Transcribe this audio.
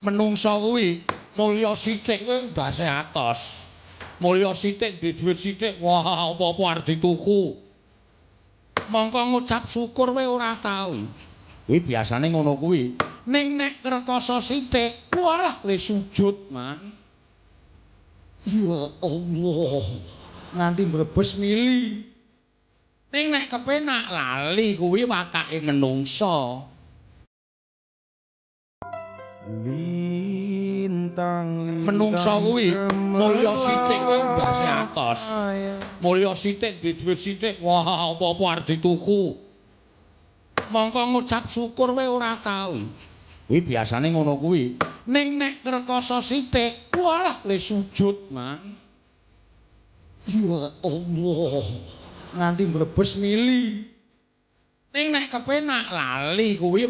Menungsa kuwi mulya sithik kuwi ndase atos. Mulya sithik duwe dhuwit sithik, wah apa-apa arep dituku. Mongko ngucap syukur kowe ora tau. Kuwi biasane ngono kuwi. Ning nek rekoso sithik, walah le sujud, Man. Ya Allah. Nganti mbrebes mili. Ning nek kepenak lali kuwi watake menungsa. Menungsa kuwi mulya sithik kuwi ndase atos. Mulya sithik duwe dhuwit sithik, wah apa-apa arep dituku. Mongko ngucap syukur kowe ora tau. Kuwi biasane ngono kuwi. Ning nek rekoso sithik, walah le sujud, Man. Ya Allah. Nganti mbrebes mili. Ning nek kepenak lali kuwi